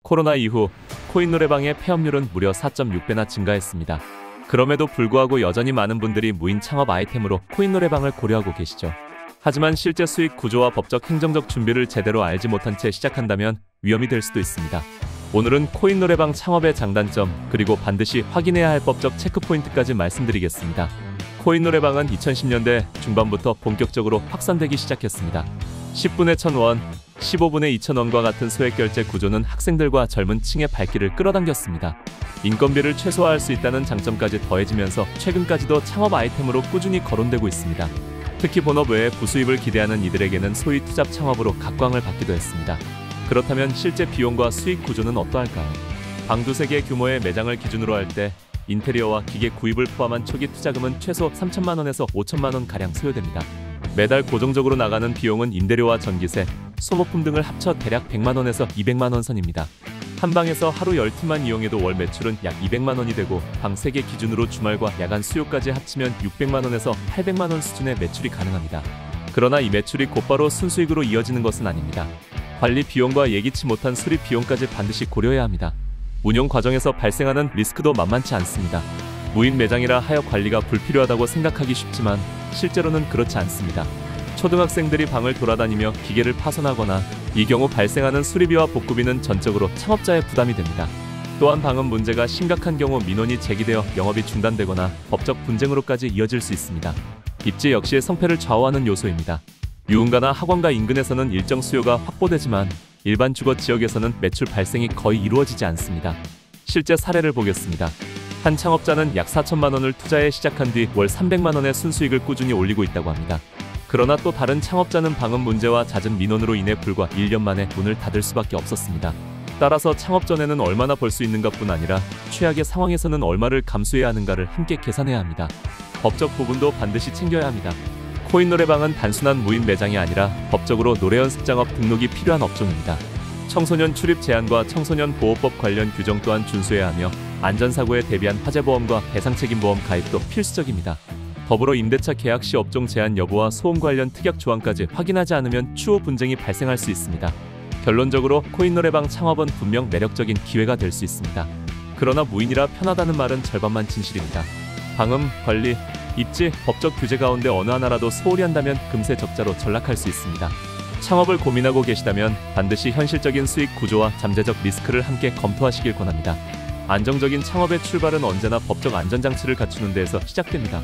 코로나 이후 코인 노래방의 폐업률은 무려 4.6배나 증가했습니다. 그럼에도 불구하고 여전히 많은 분들이 무인 창업 아이템으로 코인 노래방을 고려하고 계시죠. 하지만 실제 수익 구조와 법적 행정적 준비를 제대로 알지 못한 채 시작한다면 위험이 될 수도 있습니다. 오늘은 코인 노래방 창업의 장단점, 그리고 반드시 확인해야 할 법적 체크포인트까지 말씀드리겠습니다. 코인 노래방은 2010년대 중반부터 본격적으로 확산되기 시작했습니다. 10분에 1,000원, 15분에 2,000원과 같은 소액 결제 구조는 학생들과 젊은 층의 발길을 끌어당겼습니다. 인건비를 최소화할 수 있다는 장점까지 더해지면서 최근까지도 창업 아이템으로 꾸준히 거론되고 있습니다. 특히 본업 외에 부수입을 기대하는 이들에게는 소위 투잡 창업으로 각광을 받기도 했습니다. 그렇다면 실제 비용과 수익 구조는 어떠할까요? 방 두세 개 규모의 매장을 기준으로 할 때 인테리어와 기계 구입을 포함한 초기 투자금은 최소 3천만 원에서 5천만 원 가량 소요됩니다. 매달 고정적으로 나가는 비용은 임대료와 전기세, 소모품 등을 합쳐 대략 100만 원에서 200만 원 선입니다. 한 방에서 하루 10팀만 이용해도 월 매출은 약 200만 원이 되고 방 3개 기준으로 주말과 야간 수요까지 합치면 600만 원에서 800만 원 수준의 매출이 가능합니다. 그러나 이 매출이 곧바로 순수익으로 이어지는 것은 아닙니다. 관리 비용과 예기치 못한 수리 비용까지 반드시 고려해야 합니다. 운영 과정에서 발생하는 리스크도 만만치 않습니다. 무인 매장이라 하여 관리가 불필요하다고 생각하기 쉽지만 실제로는 그렇지 않습니다. 초등학생들이 방을 돌아다니며 기계를 파손하거나 이 경우 발생하는 수리비와 복구비는 전적으로 창업자의 부담이 됩니다. 또한 방음 문제가 심각한 경우 민원이 제기되어 영업이 중단되거나 법적 분쟁으로까지 이어질 수 있습니다. 입지 역시 성패를 좌우하는 요소입니다. 유흥가나 학원가 인근에서는 일정 수요가 확보되지만 일반 주거 지역에서는 매출 발생이 거의 이루어지지 않습니다. 실제 사례를 보겠습니다. 한 창업자는 약 4천만 원을 투자해 시작한 뒤 월 300만 원의 순수익을 꾸준히 올리고 있다고 합니다. 그러나 또 다른 창업자는 방음 문제와 잦은 민원으로 인해 불과 1년 만에 문을 닫을 수밖에 없었습니다. 따라서 창업 전에는 얼마나 벌 수 있는가뿐 아니라 최악의 상황에서는 얼마를 감수해야 하는가를 함께 계산해야 합니다. 법적 부분도 반드시 챙겨야 합니다. 코인 노래방은 단순한 무인 매장이 아니라 법적으로 노래 연습장업 등록이 필요한 업종입니다. 청소년 출입 제한과 청소년 보호법 관련 규정 또한 준수해야 하며 안전사고에 대비한 화재보험과 배상책임보험 가입도 필수적입니다. 더불어 임대차 계약 시 업종 제한 여부와 소음 관련 특약 조항까지 확인하지 않으면 추후 분쟁이 발생할 수 있습니다. 결론적으로 코인 노래방 창업은 분명 매력적인 기회가 될 수 있습니다. 그러나 무인이라 편하다는 말은 절반만 진실입니다. 방음, 관리, 입지, 법적 규제 가운데 어느 하나라도 소홀히 한다면 금세 적자로 전락할 수 있습니다. 창업을 고민하고 계시다면 반드시 현실적인 수익 구조와 잠재적 리스크를 함께 검토하시길 권합니다. 안정적인 창업의 출발은 언제나 법적 안전장치를 갖추는 데에서 시작됩니다.